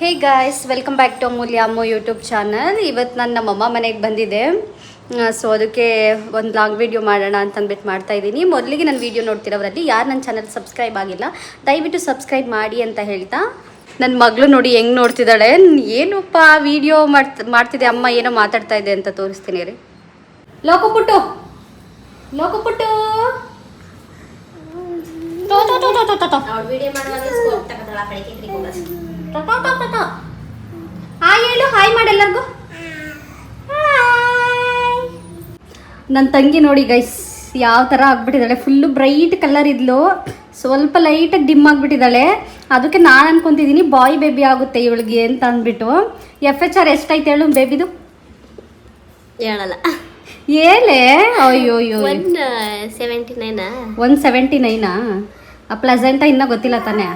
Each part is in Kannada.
Hey guys, welcome back to Amulya Ammu YouTube channel. ಇವತ್ತು ನಾನು ನಮ್ಮಮ್ಮ ಮನೆಗೆ ಬಂದಿದ್ದೆ. ಸೊ ಅದಕ್ಕೆ ಒಂದು ಲಾಂಗ್ ವೀಡಿಯೋ ಮಾಡೋಣ ಅಂತಂದ್ಬಿಟ್ಟು ಮಾಡ್ತಾ ಇದ್ದೀನಿ. ಮೊದಲಿಗೆ ನನ್ನ ವೀಡಿಯೋ ನೋಡ್ತಿರೋರಲ್ಲಿ ಯಾರು ನನ್ನ ಚಾನಲ್ ಸಬ್ಸ್ಕ್ರೈಬ್ ಆಗಿಲ್ಲ ದಯವಿಟ್ಟು ಸಬ್ಸ್ಕ್ರೈಬ್ ಮಾಡಿ ಅಂತ ಹೇಳ್ತಾ, ನನ್ನ ಮಗಳು ನೋಡಿ ಹೆಂಗೆ ನೋಡ್ತಿದ್ದಾಳೆ. ಏನಪ್ಪ ವೀಡಿಯೋ ಮಾಡ್ತಿದ್ದೆ ಅಮ್ಮ, ಏನೋ ಮಾತಾಡ್ತಾ ಇದೆ ಅಂತ ತೋರಿಸ್ತೀನಿ ರೀ. ಲೋಕಪುಟ್ಟು ಲೋಕಪುಟ್ಟು ಹಾಯ್ ಹೇಳು, ಹಾಯ್ ಮಾಡಿ ಎಲ್ಲರಿಗೂ. ನನ್ನ ತಂಗಿ ನೋಡಿ ಗೈಸ್ ಯಾವ ಥರ ಆಗ್ಬಿಟ್ಟಿದ್ದಾಳೆ. ಫುಲ್ಲು ಬ್ರೈಟ್ ಕಲರ್ ಇದ್ಲು, ಸ್ವಲ್ಪ ಲೈಟಾಗಿ ಡಿಮ್ ಆಗಿಬಿಟ್ಟಿದ್ದಾಳೆ. ಅದಕ್ಕೆ ನಾನು ಅನ್ಕೊಂತಿದ್ದೀನಿ ಬಾಯ್ ಬೇಬಿ ಆಗುತ್ತೆ ಇವಳಿಗೆ ಅಂತ ಅಂದ್ಬಿಟ್ಟು. FHR ಎಷ್ಟೈತೆ ಹೇಳು ಬೇಬಿದು? ಹೇಳಲ್ಲ ಏಳೆ. ಅಯ್ಯೋ 179. ಪ್ಲೆಸೆಂಟ ಇನ್ನೂ ಗೊತ್ತಿಲ್ಲ ತಾನೇ.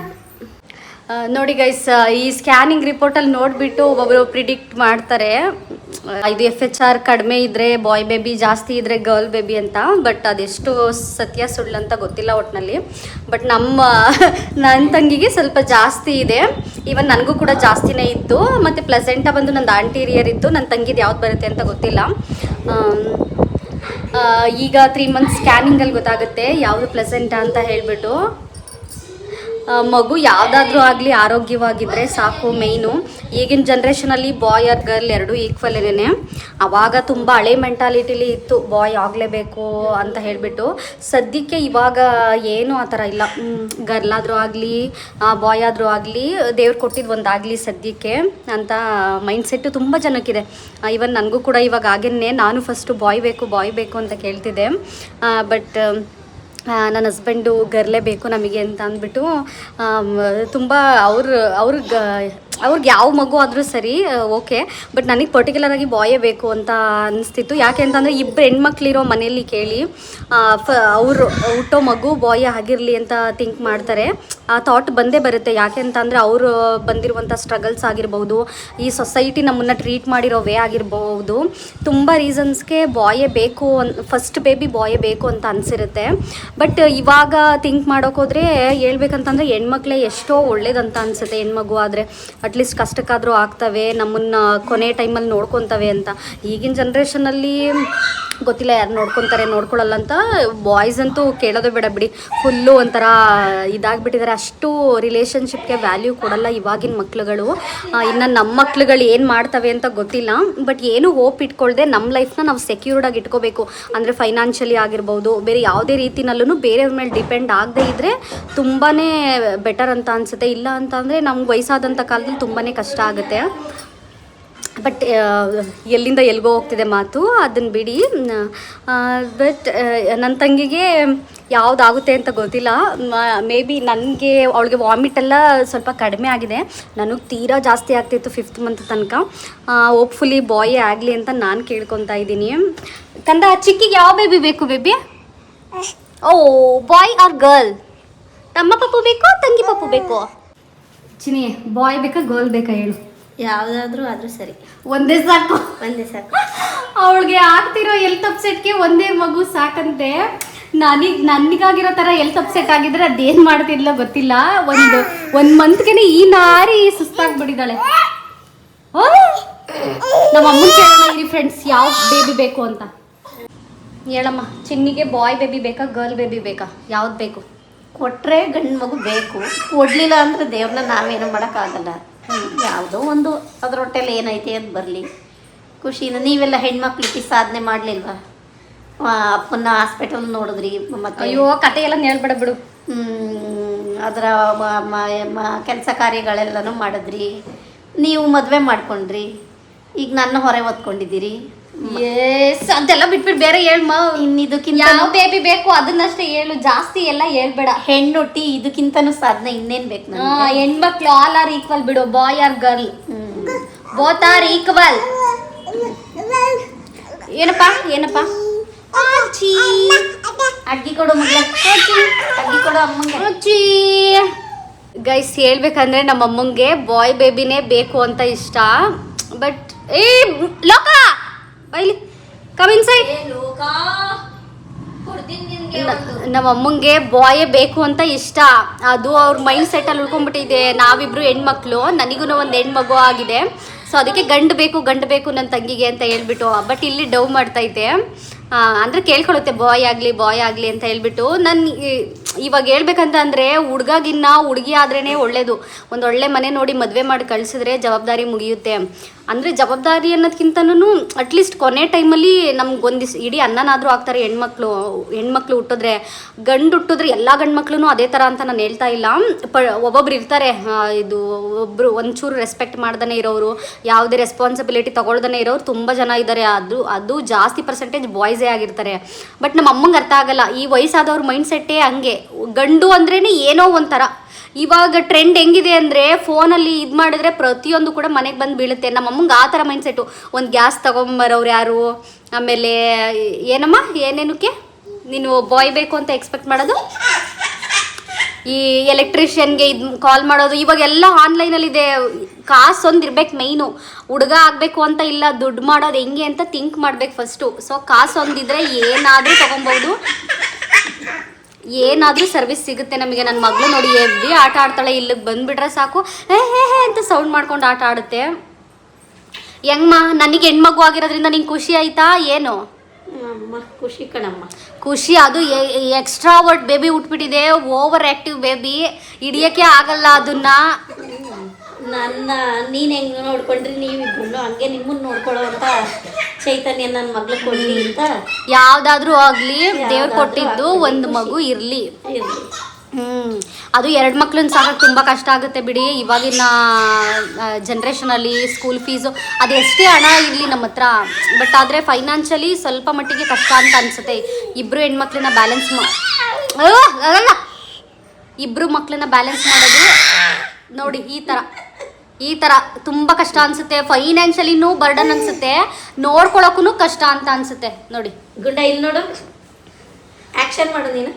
ನೋಡಿ ಗೈಸ್, ಈ ಸ್ಕ್ಯಾನಿಂಗ್ ರಿಪೋರ್ಟಲ್ಲಿ ನೋಡಿಬಿಟ್ಟು ಒಬ್ಬೊಬ್ಬರು ಪ್ರಿಡಿಕ್ಟ್ ಮಾಡ್ತಾರೆ, ಇದು FHR ಕಡಿಮೆ ಇದ್ದರೆ ಬಾಯ್ ಬೇಬಿ, ಜಾಸ್ತಿ ಇದ್ದರೆ ಗರ್ಲ್ ಬೇಬಿ ಅಂತ. ಬಟ್ ಅದೆಷ್ಟು ಸತ್ಯ ಸುಳ್ಳು ಅಂತ ಗೊತ್ತಿಲ್ಲ ಒಟ್ಟಿನಲ್ಲಿ. ಬಟ್ ನನ್ನ ತಂಗಿಗೆ ಸ್ವಲ್ಪ ಜಾಸ್ತಿ ಇದೆ. ಈವನ್ ನನಗೂ ಕೂಡ ಜಾಸ್ತಿನೇ ಇತ್ತು. ಮತ್ತು ಪ್ಲೆಸೆಂಟ ಬಂದು ನಂದು ಆಂಟೀರಿಯರ್ ಇತ್ತು. ನನ್ನ ತಂಗಿದು ಯಾವ್ದು ಬರುತ್ತೆ ಅಂತ ಗೊತ್ತಿಲ್ಲ. ಈಗ 3 ಮಂತ್ಸ್ ಸ್ಕ್ಯಾನಿಂಗಲ್ಲಿ ಗೊತ್ತಾಗುತ್ತೆ ಯಾವುದು ಪ್ಲೆಸೆಂಟ ಅಂತ ಹೇಳಿಬಿಟ್ಟು. ಮಗು ಯಾವುದಾದ್ರೂ ಆಗಲಿ ಆರೋಗ್ಯವಾಗಿದ್ದರೆ ಸಾಕು ಮೇಯ್ನು. ಈಗಿನ ಜನ್ರೇಷನಲ್ಲಿ ಬಾಯ್ ಆರ್ ಗರ್ಲ್ ಎರಡೂ ಈಕ್ವಲ್ಲೇನೆ. ಆವಾಗ ತುಂಬ ಹಳೆ ಮೆಂಟಾಲಿಟಿಲಿ ಇತ್ತು, ಬಾಯ್ ಆಗಲೇಬೇಕು ಅಂತ ಹೇಳಿಬಿಟ್ಟು. ಸದ್ಯಕ್ಕೆ ಇವಾಗ ಏನೂ ಆ ಥರ ಇಲ್ಲ. ಗರ್ಲ್ ಆದರೂ ಆಗಲಿ ಬಾಯ್ ಆದರೂ ಆಗಲಿ ದೇವ್ರು ಕೊಟ್ಟಿದ್ದು ಒಂದಾಗಲಿ ಸದ್ಯಕ್ಕೆ ಅಂತ ಮೈಂಡ್ಸೆಟ್ಟು ತುಂಬ ಜನಕ್ಕಿದೆ. ಇವನ್ ನನಗೂ ಕೂಡ ಇವಾಗ ಆಗೇನೆ. ನಾನು ಫಸ್ಟು ಬಾಯ್ ಬೇಕು ಅಂತ ಕೇಳ್ತಿದ್ದೆ. ಬಟ್ ನನ್ನ ಹಸ್ಬೆಂಡು ಗರ್ಲೇ ಬೇಕು ನಮಗೆ ಅಂತ ಅಂದ್ಬಿಟ್ಟು ತುಂಬ ಅವ್ರಿಗೆ ಯಾವ ಮಗು ಆದರೂ ಸರಿ ಓಕೆ, ಬಟ್ ನನಗೆ ಪರ್ಟಿಕ್ಯುಲರಾಗಿ ಬಾಯೇ ಬೇಕು ಅಂತ ಅನಿಸ್ತಿತ್ತು. ಯಾಕೆ ಅಂತಂದರೆ ಇಬ್ಬರು ಹೆಣ್ಮಕ್ಳಿರೋ ಮನೆಯಲ್ಲಿ ಕೇಳಿ ಅವರು ಹುಟ್ಟೋ ಮಗು ಬಾಯ್ ಆಗಿರಲಿ ಅಂತ ಥಿಂಕ್ ಮಾಡ್ತಾರೆ. ಆ ಥಾಟ್ ಬಂದೇ ಬರುತ್ತೆ. ಯಾಕೆ ಅಂತಂದರೆ ಅವರು ಬಂದಿರುವಂಥ ಸ್ಟ್ರಗಲ್ಸ್ ಆಗಿರ್ಬೋದು, ಈ ಸೊಸೈಟಿ ನಮ್ಮನ್ನು ಟ್ರೀಟ್ ಮಾಡಿರೋ ವೇ ಆಗಿರ್ಬೋದು, ತುಂಬ ರೀಸನ್ಸ್ಗೆ ಬಾಯೇ ಬೇಕು, ಫಸ್ಟ್ ಬೇಬಿ ಬಾಯೇ ಬೇಕು ಅಂತ ಅನಿಸಿರುತ್ತೆ. ಬಟ್ ಇವಾಗ ಥಿಂಕ್ ಮಾಡೋಕ್ಕೋದ್ರೆ ಹೇಳ್ಬೇಕಂತಂದರೆ ಹೆಣ್ಮಕ್ಳೇ ಎಷ್ಟೋ ಒಳ್ಳೇದಂತ ಅನಿಸುತ್ತೆ. ಹೆಣ್ಮಗು ಆದರೆ ಅಟ್ಲೀಸ್ಟ್ ಕಷ್ಟಕ್ಕಾದರೂ ಆಗ್ತವೆ, ನಮ್ಮನ್ನು ಕೊನೆ ಟೈಮಲ್ಲಿ ನೋಡ್ಕೊತವೆ ಅಂತ. ಈಗಿನ ಜನ್ರೇಷನಲ್ಲಿ ಗೊತ್ತಿಲ್ಲ ಯಾರು ನೋಡ್ಕೊಳ್ಳಲ್ಲ ಅಂತ. ಬಾಯ್ಸ್ ಅಂತೂ ಕೇಳೋದೇ ಬೇಡ ಬಿಡಿ, ಫುಲ್ಲು ಒಂಥರ ಇದಾಗಿಬಿಟ್ಟಿದ್ದಾರೆ. ಅಷ್ಟು ರಿಲೇಷನ್ಶಿಪ್ಗೆ ವ್ಯಾಲ್ಯೂ ಕೊಡಲ್ಲ ಇವಾಗಿನ ಮಕ್ಳುಗಳು. ಇನ್ನು ನಮ್ಮ ಮಕ್ಳುಗಳು ಏನು ಮಾಡ್ತವೆ ಅಂತ ಗೊತ್ತಿಲ್ಲ. ಬಟ್ ಏನು ಹೋಪ್ ಇಟ್ಕೊಳ್ದೆ ನಮ್ಮ ಲೈಫ್ನ ನಾವು ಸೆಕ್ಯೂರ್ಡಾಗಿ ಇಟ್ಕೋಬೇಕು. ಅಂದರೆ ಫೈನಾನ್ಷಿಯಲಿ ಆಗಿರ್ಬೋದು, ಬೇರೆ ಯಾವುದೇ ರೀತಿನಲ್ಲೂ ಬೇರೆಯವ್ರ ಮೇಲೆ ಡಿಪೆಂಡ್ ಆಗದೆ ಇದ್ದರೆ ತುಂಬಾ ಬೆಟರ್ ಅಂತ ಅನಿಸುತ್ತೆ. ಇಲ್ಲ ಅಂತಂದರೆ ನಮ್ಗೆ ವಯಸ್ಸಾದಂಥ ಕಾಲದಲ್ಲಿ ತುಂಬಾ ಕಷ್ಟ ಆಗುತ್ತೆ. ಬಟ್ ಎಲ್ಲಿಂದ ಎಲ್ಗೋ ಹೋಗ್ತಿದೆ ಮಾತು, ಅದನ್ನು ಬಿಡಿ. ಬಟ್ ನನ್ನ ತಂಗಿಗೆ ಯಾವುದಾಗುತ್ತೆ ಅಂತ ಗೊತ್ತಿಲ್ಲ. ಮೇ ಬಿ ನನಗೆ ಅವಳಿಗೆ ವಾಮಿಟೆಲ್ಲ ಸ್ವಲ್ಪ ಕಡಿಮೆ ಆಗಿದೆ. ನನಗೆ ತೀರಾ ಜಾಸ್ತಿ ಆಗ್ತಿತ್ತು 5th ಮಂತ್ ತನಕ. ಹೋಪ್ಫುಲಿ ಬಾಯೇ ಆಗಲಿ ಅಂತ ನಾನು ಕೇಳ್ಕೊತಾ ಇದ್ದೀನಿ. ಕಂದ, ಚಿಕ್ಕಿಗೆ ಯಾವ ಬೇಬಿ ಬೇಕು baby? Oh, boy or girl? ತಮ್ಮ ಪಪ್ಪು ಬೇಕು, ತಂಗಿ ಪಪ್ಪು ಬೇಕು? ಚಿನಿ, ಬಾಯ್ ಬೇಕಾ ಗರ್ಲ್ ಬೇಕಾ ಹೇಳು? ಯಾವುದಾದ್ರೂ ಆದರೂ ಸರಿ, ಒಂದೇ ಸಾಕು. ಅವಳಿಗೆ ಆಗ್ತಿರೋ ಹೆಲ್ತ್ ಅಪ್ಸೆಟ್ಗೆ ಒಂದೇ ಮಗು ಸಾಕಂತೆ. ನನಗಾಗಿರೋ ಥರ ಹೆಲ್ತ್ ಅಪ್ಸೆಟ್ ಆಗಿದ್ರೆ ಅದೇನು ಮಾಡ್ತಿದ್ಲೋ ಗೊತ್ತಿಲ್ಲ. ಒಂದು ಮಂತ್ಗೆ ಈ ನಾರಿ ಸುಸ್ತಾಗ್ಬಿಟ್ಟಿದ್ದಾಳೆ. ನಮ್ಮ ಅಮ್ಮನ ಕೇಳೋಣ ಇರಿ ಫ್ರೆಂಡ್ಸ್, ಯಾವ ಬೇಬಿ ಬೇಕು ಅಂತ. ಹೇಳಮ್ಮ, ಚಿನ್ನಿಗೆ ಬಾಯ್ ಬೇಬಿ ಬೇಕಾ ಗರ್ಲ್ ಬೇಬಿ ಬೇಕಾ? ಯಾವ್ದು ಬೇಕು? ಕೊಟ್ಟರೆ ಗಂಡು ಮಗು ಬೇಕು, ಕೊಡಲಿಲ್ಲ ಅಂದರೆ ದೇವ್ರನ್ನ ನಾವೇನು ಮಾಡೋಕ್ಕಾಗಲ್ಲ. ಯಾವುದೋ ಒಂದು ಅದ್ರ ಹೊಟ್ಟೆಲಿ ಏನೈತೆ ಅಂತ ಬರಲಿ ಖುಷಿನ. ನೀವೆಲ್ಲ ಹೆಣ್ಮಕ್ಳಿಗೆ ಸಾಧನೆ ಮಾಡಲಿಲ್ವಾ? ಅಪ್ಪನ ಹಾಸ್ಪಿಟಲ್ ನೋಡಿದ್ರಿ, ಮತ್ತೆ ಅಯ್ಯೋ ಕತೆ ಎಲ್ಲ ಹೇಳ್ಬೇಡ ಬಿಡು. ಅದರ ಕೆಲಸ ಕಾರ್ಯಗಳೆಲ್ಲನೂ ಮಾಡಿದ್ರಿ, ನೀವು ಮದುವೆ ಮಾಡ್ಕೊಂಡ್ರಿ, ಈಗ ನನ್ನ ಹೊರೆ ಹೊತ್ಕೊಂಡಿದ್ದೀರಿ. ಅದೆಲ್ಲ ಬಿಟ್ಬಿಟ್ಟು ಬೇರೆ ಹೇಳ್ಮ. ಇನ್ನಿದಕ್ಕಿಂತ ಯಾವ ಬೇಬಿ ಬೇಕು ಅದನ್ನಷ್ಟೇ ಹೇಳು, ಜಾಸ್ತಿ ಎಲ್ಲ ಹೇಳ್ಬೇಡ. ಹೆಣ್ಣೊಟ್ಟಿ ಇದಕ್ಕಿಂತನೂ ಸಾಧನೆ ಇನ್ನೇನು ಬೇಕು? ಹೆಣ್ಮಕ್ಳು ಆಲ್ ಆರ್ ಈಕ್ವಲ್ ಬಿಡು, boy or girl both are equal. ಏನಪ್ಪ ಅಡ್ಗಿ ಕೊಡು ಮಗಳ, ಅಡ್ಗಿ ಕೊಡು ಅಮ್ಮಂಗೆ. ಗೈಸ್, ಹೇಳ್ಬೇಕಂದ್ರೆ ನಮ್ಮ ಅಮ್ಮಂಗೆ ಬಾಯ್ ಬೇಬಿನೇ ಬೇಕು ಅಂತ ಇಷ್ಟ. ಬಟ್ ಲೋಕ ಬೈಲಿ, ಕಮ್ ಇನ್ಸೈಡ್. ನಮ್ಮ ಅಮ್ಮಂಗೆ ಬಾಯೇ ಬೇಕು ಅಂತ ಇಷ್ಟ. ಅದು ಅವ್ರ ಮೈಂಡ್ ಸೆಟ್ಟಲ್ಲಿ ಉಳ್ಕೊಂಡ್ಬಿಟ್ಟಿದೆ. ನಾವಿಬ್ರು ಹೆಣ್ಮಕ್ಳು, ನನಗೂ ಒಂದು ಹೆಣ್ಮಗು ಆಗಿದೆ. ಸೊ ಅದಕ್ಕೆ ಗಂಡು ಬೇಕು ನನ್ನ ತಂಗಿಗೆ ಅಂತ ಹೇಳ್ಬಿಟ್ಟು. ಬಟ್ ಇಲ್ಲಿ ಡವ್ ಮಾಡ್ತೈತೆ, ಅಂದರೆ ಕೇಳ್ಕೊಳ್ಳುತ್ತೆ ಬಾಯ್ ಆಗಲಿ ಅಂತ ಹೇಳ್ಬಿಟ್ಟು. ನಾನು ಇವಾಗ ಹೇಳ್ಬೇಕಂತ ಅಂದರೆ ಹುಡುಗಿಗಿನ್ನ ಹುಡುಗಿ ಆದ್ರೇ ಒಳ್ಳೇದು. ಒಂದು ಒಳ್ಳೆ ಮನೆ ನೋಡಿ ಮದುವೆ ಮಾಡಿ ಕಳಿಸಿದ್ರೆ ಜವಾಬ್ದಾರಿ ಮುಗಿಯುತ್ತೆ. ಅಂದರೆ ಜವಾಬ್ದಾರಿ ಅನ್ನೋದಕ್ಕಿಂತನೂ ಅಟ್ಲೀಸ್ಟ್ ಕೊನೆ ಟೈಮಲ್ಲಿ ನಮ್ಗೆ ಇಡೀ ಅನ್ನನಾದರೂ ಆಗ್ತಾರೆ ಹೆಣ್ಮಕ್ಳು ಹುಟ್ಟಿದ್ರೆ. ಗಂಡು ಹುಟ್ಟಿದ್ರೆ ಎಲ್ಲ ಗಂಡು ಮಕ್ಳು ಅದೇ ಥರ ಅಂತ ನಾನು ಹೇಳ್ತಾ ಇಲ್ಲ. ಒಬ್ಬೊಬ್ರು ಇರ್ತಾರೆ, ಇದು ಒಬ್ಬರು ಒಂಚೂರು ರೆಸ್ಪೆಕ್ಟ್ ಮಾಡ್ದೇ ಇರೋರು, ಯಾವುದೇ ರೆಸ್ಪಾನ್ಸಿಬಿಲಿಟಿ ತೊಗೊಳ್ದೇ ಇರೋರು ತುಂಬ ಜನ ಇದ್ದಾರೆ. ಅದು ಜಾಸ್ತಿ ಪರ್ಸೆಂಟೇಜ್ ಬಾಯ್ಸೇ ಆಗಿರ್ತಾರೆ. ಬಟ್ ನಮ್ಮ ಅಮ್ಮಂಗೆ ಅರ್ಥ ಆಗಲ್ಲ, ಈ ವಯಸ್ಸಾದವ್ರ ಮೈಂಡ್ ಸೆಟ್ಟೇ ಹಂಗೆ. ಗಂಡು ಅಂದ್ರೇ ಏನೋ ಒಂಥರ. ಇವಾಗ ಟ್ರೆಂಡ್ ಹೆಂಗಿದೆ ಅಂದರೆ ಫೋನಲ್ಲಿ ಇದು ಮಾಡಿದ್ರೆ ಪ್ರತಿಯೊಂದು ಕೂಡ ಮನೆಗೆ ಬಂದು ಬೀಳುತ್ತೆ. ನಮ್ಮ ಅಮ್ಮಂಗೆ ಆ ಥರ ಮೈಂಡ್ ಸೆಟ್ಟು. ಒಂದು ಗ್ಯಾಸ್ ತೊಗೊಂಬರೋರು ಯಾರು, ಆಮೇಲೆ ಏನಮ್ಮ ಏನೇನಕ್ಕೆ ನೀನು ಬಾಯ್ ಬೇಕು ಅಂತ ಎಕ್ಸ್ಪೆಕ್ಟ್ ಮಾಡೋದು, ಈ ಎಲೆಕ್ಟ್ರಿಷಿಯನ್ಗೆ ಇದು ಕಾಲ್ ಮಾಡೋದು, ಇವಾಗೆಲ್ಲ ಆನ್ಲೈನಲ್ಲಿದೆ. ಕಾಸು ಒಂದು ಇರ್ಬೇಕು ಮೈನು. ಹುಡುಗ ಆಗಬೇಕು ಅಂತ ಇಲ್ಲ, ದುಡ್ಡು ಮಾಡೋದು ಹೆಂಗೆ ಅಂತ ಥಿಂಕ್ ಮಾಡ್ಬೇಕು ಫಸ್ಟು. ಸೊ ಕಾಸು ಒಂದಿದ್ರೆ ಏನಾದರೂ ತೊಗೊಬೋದು, ಏನಾದರೂ ಸರ್ವಿಸ್ ಸಿಗುತ್ತೆ ನಮಗೆ. ನನ್ನ ಮಗಳು ನೋಡಿ ಎವ್ರಿ ಆಟ ಆಡ್ತಾಳೆ, ಇಲ್ಲಿಗೆ ಬಂದುಬಿಟ್ರೆ ಸಾಕು ಹೇ ಅಂತ ಸೌಂಡ್ ಮಾಡ್ಕೊಂಡು ಆಟ ಆಡುತ್ತೆ. ಹೆಂಗಮ್ಮ, ನನಗೆ ಹೆಣ್ಮಗು ಆಗಿರೋದ್ರಿಂದ ನಿಂಗೆ ಖುಷಿ ಆಯ್ತಾ ಏನು? ಖುಷಿ ಕಣಮ್ಮ, ಖುಷಿ. ಅದು ಎಕ್ಸ್ಟ್ರಾವರ್ಟ್ ಬೇಬಿ ಉಟ್ಬಿಟ್ಟಿದೆ, ಓವರ್ ಆ್ಯಕ್ಟಿವ್ ಬೇಬಿ, ಹಿಡಿಯೋಕ್ಕೆ ಆಗಲ್ಲ ಅದನ್ನ. ನೀನು ಹೆಂಗೆ ನೋಡ್ಕೊಂಡ್ರಿ, ನೀವಿಬ್ರು ಹಂಗೆ ನಿಮ್ಮನ್ನು ನೋಡ್ಕೊಳ್ಳೋ ಅಂತ ಚೈತನ್ಯ ನನ್ನ ಮಗಳು ಕೊಡ್ಲಿ ಅಂತ. ಯಾವುದಾದ್ರೂ ಆಗಲಿ ದೇವ್ರು ಕೊಟ್ಟಿದ್ದು ಒಂದು ಮಗು ಇರಲಿ. ಅದು 2 ಮಕ್ಳನ್ನ ಸಾಕಕ್ಕೆ ತುಂಬ ಕಷ್ಟ ಆಗುತ್ತೆ ಬಿಡಿ. ಇವಾಗಿನ ಜನ್ರೇಷನಲ್ಲಿ ಸ್ಕೂಲ್ ಫೀಸು ಅದು ಎಷ್ಟೇ ಹಣ ಇರಲಿ ನಮ್ಮ ಹತ್ರ, ಬಟ್ ಆದರೆ ಫೈನಾನ್ಷಿಯಲಿ ಸ್ವಲ್ಪ ಮಟ್ಟಿಗೆ ಕಷ್ಟ ಅಂತ ಅನಿಸುತ್ತೆ. ಇಬ್ಬರು ಹೆಣ್ಮಕ್ಳನ್ನ ಬ್ಯಾಲೆನ್ಸ್ ಇಬ್ಬರು ಮಕ್ಕಳನ್ನ ಬ್ಯಾಲೆನ್ಸ್ ಮಾಡೋದು ನೋಡಿ ಈ ಥರ ತುಂಬ ಕಷ್ಟ ಅನಿಸುತ್ತೆ. ಫೈನಾನ್ಷಿಯಲಿನೂ ಬರ್ಡನ್ ಅನಿಸುತ್ತೆ, ನೋಡ್ಕೊಳಕ್ಕೂ ಕಷ್ಟ ಅಂತ ಅನಿಸುತ್ತೆ. ನೋಡಿ ಗುಂಡ ಇಲ್ಲಿ ನೋಡು, ಆ್ಯಕ್ಷನ್ ಮಾಡು ನೀನು.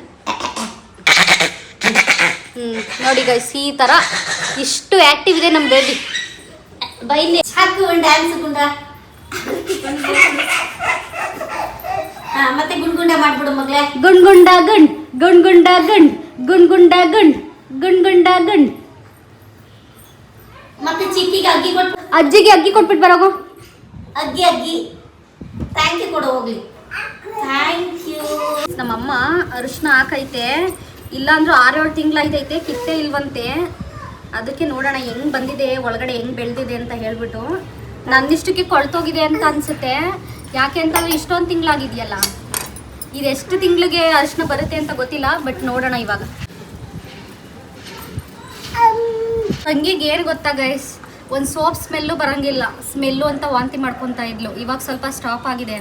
ನೋಡಿ ಗೈಸ್, ಈ ಥರ ಇಷ್ಟು ಆ್ಯಕ್ಟಿವ್ ಇದೆ ನಮ್ಮ ಬೇಬಿ. ಬೈಲಿ ಹಾಕು ಡ್ಯಾನ್ಸ್ ಗುಂಡ. ಮತ್ತೆ ಗುಂಡ ಮಾಡ್ಬಿಡು ಮಗಳೇ. ಗುಂಡ ಗಂಡ್ ಗುಂಡ ಗಂಡ್ ಗುಂಡ ಗಂಡ್ ಗುಂಡ ಗಂಡ್. ಮತ್ತೆ ಚಿಕ್ಕಿಗೆ ಅಗ್ಗಿ ಕೊಟ್ಟು ಅಜ್ಜಿಗೆ ಅಗ್ಗಿ ಕೊಟ್ಬಿಟ್ಟು ಬರೋಗು. ಅಗ್ಗಿ ಥ್ಯಾಂಕ್ ಯು ಕೊಡು ಹೋಗ್ಲಿ. Thank you. ನಮ್ಮಮ್ಮ ಅರಿಶಿನ ಹಾಕೈತೆ, ಇಲ್ಲಾಂದ್ರೂ 6-7 ತಿಂಗಳಾಯ್ತೈತೆ, ಕಿತ್ತೇ ಇಲ್ವಂತೆ. ಅದಕ್ಕೆ ನೋಡೋಣ ಹೆಂಗೆ ಬಂದಿದೆ ಒಳಗಡೆ, ಹೆಂಗೆ ಬೆಳೆದಿದೆ ಅಂತ ಹೇಳ್ಬಿಟ್ಟು. ನನ್ನಿಷ್ಟಕ್ಕೆ ಕೊಳ್ತೋಗಿದೆ ಅಂತ ಅನಿಸುತ್ತೆ. ಯಾಕೆ ಅಂತಂದರೆ ಇಷ್ಟೊಂದು ತಿಂಗಳಾಗಿದೆಯಲ್ಲ, ಇದೆಷ್ಟು ತಿಂಗಳಿಗೆ ಅರಿಶಿನ ಬರುತ್ತೆ ಅಂತ ಗೊತ್ತಿಲ್ಲ. ಬಟ್ ನೋಡೋಣ ಇವಾಗ. ತಂಗಿಗೆ ಏನು ಗೊತ್ತಾ ಗೈಸ್, ಒಂದು ಸೋಪ್ ಸ್ಮೆಲ್ಲು ಬರೋಂಗಿಲ್ಲ. ಸ್ಮೆಲ್ಲು ಅಂತ ವಾಂತಿ ಮಾಡ್ಕೊತಾ ಇದ್ಲು. ಇವಾಗ ಸ್ವಲ್ಪ ಸ್ಟಾಪ್ ಆಗಿದೆ.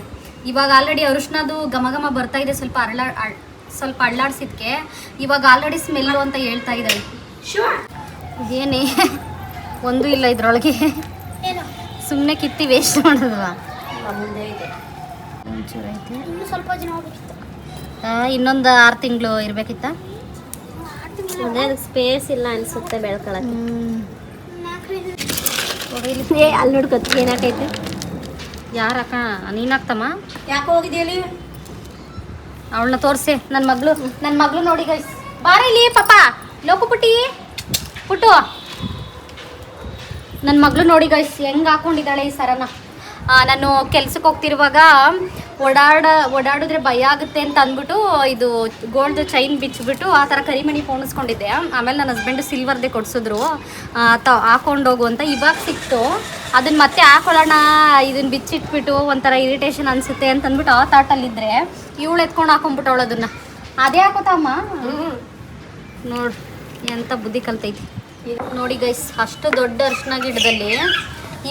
ಇವಾಗ ಆಲ್ರೆಡಿ ಅರಿಶಿನದು ಘಮ ಬರ್ತಾ ಇದೆ. ಸ್ವಲ್ಪ ಅಳ್ಳಾಡ್ಸಿದ್ಕೆ ಇವಾಗ ಆಲ್ರೆಡಿ ಸ್ಮೆಲ್ಲು ಅಂತ ಹೇಳ್ತಾ ಇದ್ದಾರೆ. ಏನೇ ಒಂದು ಇಲ್ಲ ಇದ್ರೊಳಗೆ, ಸುಮ್ಮನೆ ಕಿತ್ತಿ ವೇಸ್ಟ್ ಮಾಡೋದವಾ? ಒಂಚೂರು ಐತೆ, ಸ್ವಲ್ಪ ಜನ ಇನ್ನೊಂದು 6 ತಿಂಗಳು ಇರ್ಬೇಕಿತ್ತ. ಸ್ಪೇಸ್ ಇಲ್ಲ ಅನ್ಸುತ್ತೆ ಬೆಳ್ಕೊಳಕ್ಕೆ. ಅಲ್ಲಿ ನೋಡ್ಕೊತ ಏನಾಕೈತೆ. ಯಾರಕ್ಕ ನೀನು ಹಾಕ್ತಮ್ಮ? ಯಾಕೆ ಹೋಗಿದ್ದೀಯಲ್ಲಿ? ಅವಳನ್ನ ತೋರಿಸಿ. ನನ್ನ ಮಗಳು ನೋಡಿ ಗೈಸ್, ಬಾರ ಇಲ್ಲಿ ಪಾಪ ಲೋಕು ಪುಟ್ಟು. ನನ್ನ ಮಗಳು ನೋಡಿ ಗೈಸ್ ಹೆಂಗೆ ಹಾಕೊಂಡಿದ್ದಾಳೆ ಈ ಸರನ. ನಾನು ಕೆಲ್ಸಕ್ಕೆ ಹೋಗ್ತಿರುವಾಗ ಓಡಾಡಿದ್ರೆ ಭಯ ಆಗುತ್ತೆ ಅಂತ ಅಂದ್ಬಿಟ್ಟು ಇದು ಗೋಲ್ಡ್ ಚೈನ್ ಬಿಚ್ಚಿಬಿಟ್ಟು ಆ ಥರ ಕರಿಮಣಿ ಪೋಣಿಸ್ಕೊಂಡಿದ್ದೆ. ಆಮೇಲೆ ನನ್ನ ಹಸ್ಬೆಂಡು ಸಿಲ್ವರ್ದೇ ಕೊಡಿಸಿದ್ರು, ಹಾಕೊಂಡೋಗು ಅಂತ. ಇವಾಗ ಸಿಕ್ತು, ಅದನ್ನು ಮತ್ತೆ ಹಾಕೊಳ್ಳೋಣ, ಇದನ್ನು ಬಿಚ್ಚಿಟ್ಬಿಟ್ಟು ಒಂಥರ ಇರಿಟೇಷನ್ ಅನಿಸುತ್ತೆ ಅಂತ ಅಂದ್ಬಿಟ್ಟು ಆ ತಾಟಲ್ಲಿದ್ದರೆ ಇವಳು ಎತ್ಕೊಂಡು ಹಾಕೊಂಡ್ಬಿಟ್ಟವಳು ಅದನ್ನು. ಅದೇ ಹಾಕೋತಮ್ಮ. ನೋಡಿ ಎಂಥ ಬುದ್ಧಿ ಕಲ್ತೈತಿ ನೋಡಿ ಗೈಸ್. ಅಷ್ಟು ದೊಡ್ಡ ಅರಿಶಿನ ಗಿಡದಲ್ಲಿ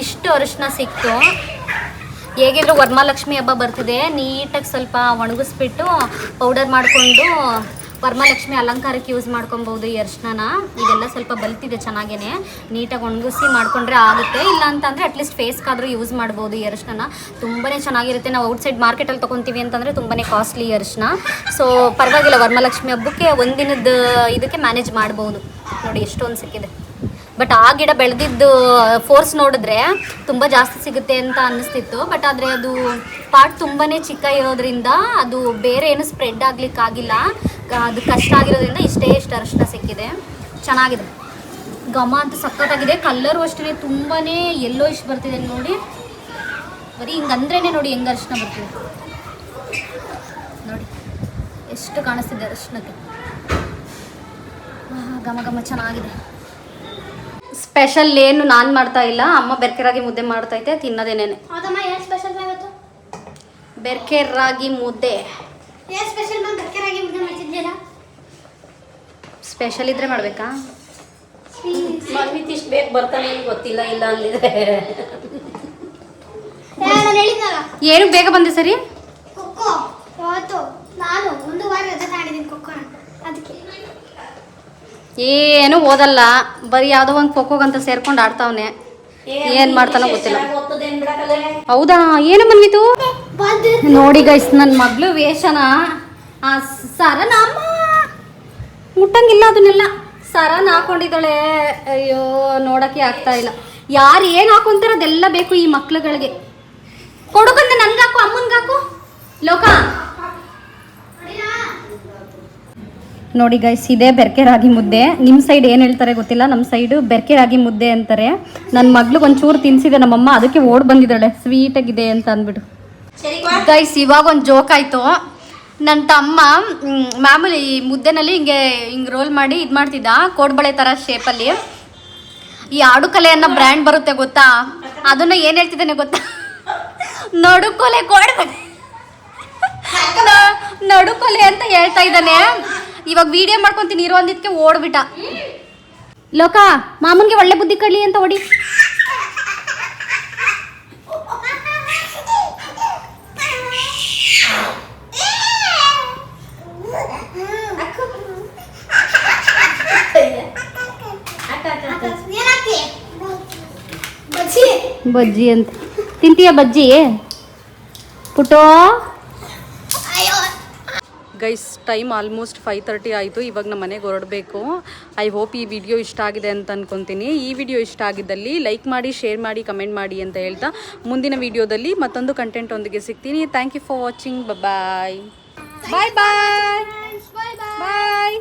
ಇಷ್ಟು ಅರಿಶಿನ ಸಿಕ್ತು. ಹೇಗಿದ್ರು ವರಮಹಾಲಕ್ಷ್ಮಿ ಹಬ್ಬ ಬರ್ತಿದೆ, ನೀಟಾಗಿ ಸ್ವಲ್ಪ ಒಣಗಿಸ್ಬಿಟ್ಟು ಪೌಡರ್ ಮಾಡಿಕೊಂಡು ವರಮಹಾಲಕ್ಷ್ಮಿ ಅಲಂಕಾರಕ್ಕೆ ಯೂಸ್ ಮಾಡ್ಕೊಬೋದು ಈ ಅರಿಶಿನ. ಇದೆಲ್ಲ ಸ್ವಲ್ಪ ಬಲ್ತಿದೆ ಚೆನ್ನಾಗೇ, ನೀಟಾಗಿ ಒಣಗಿಸಿ ಮಾಡ್ಕೊಂಡ್ರೆ ಆಗುತ್ತೆ. ಇಲ್ಲ ಅಂತಂದರೆ ಅಟ್ಲೀಸ್ಟ್ ಫೇಸ್ಗಾದರೂ ಯೂಸ್ ಮಾಡ್ಬೋದು ಈ ಅರಿಶಿನ. ತುಂಬಾ ಚೆನ್ನಾಗಿರುತ್ತೆ. ನಾವು ಔಟ್ಸೈಡ್ ಮಾರ್ಕೆಟಲ್ಲಿ ತೊಗೊತೀವಿ ಅಂತಂದರೆ ತುಂಬಾ ಕಾಸ್ಟ್ಲಿ ಅರಿಶಿನ. ಸೊ ಪರವಾಗಿಲ್ಲ, ವರಮಹಾಲಕ್ಷ್ಮಿ ಹಬ್ಬಕ್ಕೆ ಒಂದಿನದ ಇದಕ್ಕೆ ಮ್ಯಾನೇಜ್ ಮಾಡ್ಬೋದು. ನೋಡಿ ಎಷ್ಟೊಂದು ಸಿಕ್ಕಿದೆ. ಬಟ್ ಆ ಗಿಡ ಬೆಳೆದಿದ್ದು ಫೋರ್ಸ್ ನೋಡಿದ್ರೆ ತುಂಬ ಜಾಸ್ತಿ ಸಿಗುತ್ತೆ ಅಂತ ಅನ್ನಿಸ್ತಿತ್ತು. ಬಟ್ ಆದರೆ ಅದು ಪಾಟ್ ತುಂಬಾ ಚಿಕ್ಕ ಇರೋದ್ರಿಂದ ಅದು ಬೇರೆ ಏನು ಸ್ಪ್ರೆಡ್ ಆಗಲಿಕ್ಕಾಗಿಲ್ಲ. ಅದು ಕಷ್ಟ ಆಗಿರೋದ್ರಿಂದ ಇಷ್ಟೇ ಅರಿಶಿನ ಸಿಕ್ಕಿದೆ. ಚೆನ್ನಾಗಿದೆ, ಘಮ ಅಂತ ಸಖತ್ತಾಗಿದೆ. ಕಲ್ಲರು ಅಷ್ಟೇ ತುಂಬಾ ಎಲ್ಲೋ ಇಷ್ಟು ಬರ್ತಿದೆ ನೋಡಿ. ಬರೀ ಹಿಂಗಂದ್ರೇ ನೋಡಿ ಹೆಂಗೆ ಅರಿಶಿನ ಬರ್ತಿದೆ ನೋಡಿ, ಎಷ್ಟು ಕಾಣಿಸ್ತಿದೆ ಅರಿಶಿನಕ್ಕೆ. ಘಮ ಘಮ ಚೆನ್ನಾಗಿದೆ. ಸ್ಪೆಷಲ್ ಏನು ನಾನು ಮಾಡ್ತಾ ಇಲ್ಲ, ಅಮ್ಮ ಬೆರ್ಕೆ ರಾಗಿ ಮುದ್ದೆ ಮಾಡ್ತೈತೆ, ತಿನ್ನೋದೇನೇನೆ. ಹೌದಮ್ಮ, ಏನು ಸ್ಪೆಷಲ್ ಇವತ್ತು? ಬೆರ್ಕೆ ರಾಗಿ ಮುದ್ದೆ. ಏನು ಸ್ಪೆಷಲ್ ಮ್ಯಾಮ್? ಬೆರ್ಕೆ ರಾಗಿ ಮುದ್ದೆ ಮಾಡ್ತಿದ್ದೀರಾ? ಸ್ಪೆಷಲ್ ಇದ್ರೆ ಮಾಡಬೇಕಾ? ಮನ್ವಿತ್ ಇಷ್ಟು ಬೇಕು ಬರ್ತಾನೆ ಗೊತ್ತಿಲ್ಲ, ಇಲ್ಲ ಅಂದಿದ್ರೆ ನಾನು ಹೇಳಿದ್ನಲ್ಲ ಏನು ಬೇಗ ಬಂದೆ ಸರಿ. ಖೋಖೋ ಇವತ್ತು ನಾನು 1 ವಾರ ರಜೆ ತಗೊಂಡಿದ್ದೀನಿ ಖೋಖೋನ, ಅದಕ್ಕೆ. ಏನು ಓದಲ್ಲ, ಬರೀ ಯಾವುದೋ ಒಂದು ಖೋಖೋಗಂತ ಸೇರ್ಕೊಂಡು ಆಡ್ತಾವನೆ. ಏನು ಮಾಡ್ತಾನೋ ಗೊತ್ತಿಲ್ಲ. ಹೌದಾ, ಏನು ಬಂದ್ವಿತು ನೋಡಿ ಗೈಸ್, ನನ್ನ ಮಗಳು ವೇಷನ ಆ ಸರನ ಅಮ್ಮ ಮುಟ್ಟಂಗಿಲ್ಲ, ಅದನ್ನೆಲ್ಲ ಸರನ ಹಾಕೊಂಡಿದ್ದಾಳೆ. ಅಯ್ಯೋ ನೋಡಕ್ಕೆ ಆಗ್ತಾ ಇಲ್ಲ. ಯಾರು ಏನು ಹಾಕೊಂತಾರ ಅದೆಲ್ಲ ಬೇಕು ಈ ಮಕ್ಳುಗಳಿಗೆ. ಕೊಡುಕಂತ ನನ್ಗಾಕು, ಅಮ್ಮನ್ಗಾಕು ಲೋಕ. ನೋಡಿ ಗೈಸ್, ಇದೇ ಬೆರ್ಕೆ ರಾಗಿ ಮುದ್ದೆ. ನಿಮ್ಮ ಸೈಡ್ ಏನು ಹೇಳ್ತಾರೆ ಗೊತ್ತಿಲ್ಲ, ನಮ್ಮ ಸೈಡು ಬೆರ್ಕೆ ರಾಗಿ ಮುದ್ದೆ ಅಂತಾರೆ. ನನ್ನ ಮಗ್ಳಿಗೆ ಒಂಚೂರು ತಿನ್ಸಿದೆ ನಮ್ಮಮ್ಮ, ಅದಕ್ಕೆ ಓಡ್ ಬಂದಿದ್ದಾಳೆ ಸ್ವೀಟಾಗಿದೆ ಅಂತ ಅಂದ್ಬಿಟ್ಟು. ಗೈಸ್, ಇವಾಗ ಒಂದು ಜೋಕ್ ಆಯಿತು. ನನ್ನ ತಮ್ಮ ಮಾಮೂಲಿ ಮುದ್ದೆನಲ್ಲಿ ಹಿಂಗೆ ರೋಲ್ ಮಾಡಿ ಇದು ಮಾಡ್ತಿದ್ದ, ಕೋಡ್ಬಳೆ ಥರ ಶೇಪಲ್ಲಿ. ಈ ಆಡುಕಲೆ ಅನ್ನೋ ಬ್ರ್ಯಾಂಡ್ ಬರುತ್ತೆ ಗೊತ್ತಾ, ಅದನ್ನ ಏನು ಹೇಳ್ತಿದ್ದಾನೆ ಗೊತ್ತಾ, ನಡುಕೊಲೆ ಕೋಡ್ಬಳೆ ನಡುಕೊಲೆ ಅಂತ ಹೇಳ್ತಾ ಇದ್ದಾನೆ. ಇವಾಗ ವಿಡಿಯೋ ಮಾಡ್ಕೊಂತೀನಿ ಇರೋ ಅಂದಿದ್ಕೆ ಓಡ್ಬಿಟ್ಟ. ಲೋಕ, ಮಾಮನ್ಗೆ ಒಳ್ಳೆ ಬುದ್ಧಿ ಕಡ್ಲಿ ಅಂತ ಹೊಡಿ. ಬಜ್ಜಿ ಅಂತ ತಿಂತೀಯ ಬಜ್ಜಿ ಪುಟೋ? ಗೈಸ್, ಟೈಮ್ ಆಲ್ಮೋಸ್ಟ್ 5:30 ಆಯಿತು. ಇವಾಗ ನಮ್ಮ ಮನೆಗೆ ಹೊರಡಬೇಕು. ಐ ಹೋಪ್ ಈ ವಿಡಿಯೋ ಇಷ್ಟ ಆಗಿದೆ ಅಂತ ಅನ್ಕೊತೀನಿ. ಈ ವಿಡಿಯೋ ಇಷ್ಟ ಆಗಿದ್ದಲ್ಲಿ ಲೈಕ್ ಮಾಡಿ, ಶೇರ್ ಮಾಡಿ, ಕಮೆಂಟ್ ಮಾಡಿ ಅಂತ ಹೇಳ್ತಾ ಮುಂದಿನ ವಿಡಿಯೋದಲ್ಲಿ ಮತ್ತೊಂದು ಕಂಟೆಂಟ್ ಒಂದಿಗೆ ಸಿಗ್ತೀನಿ. Thank you for watching. Bye bye bye bye.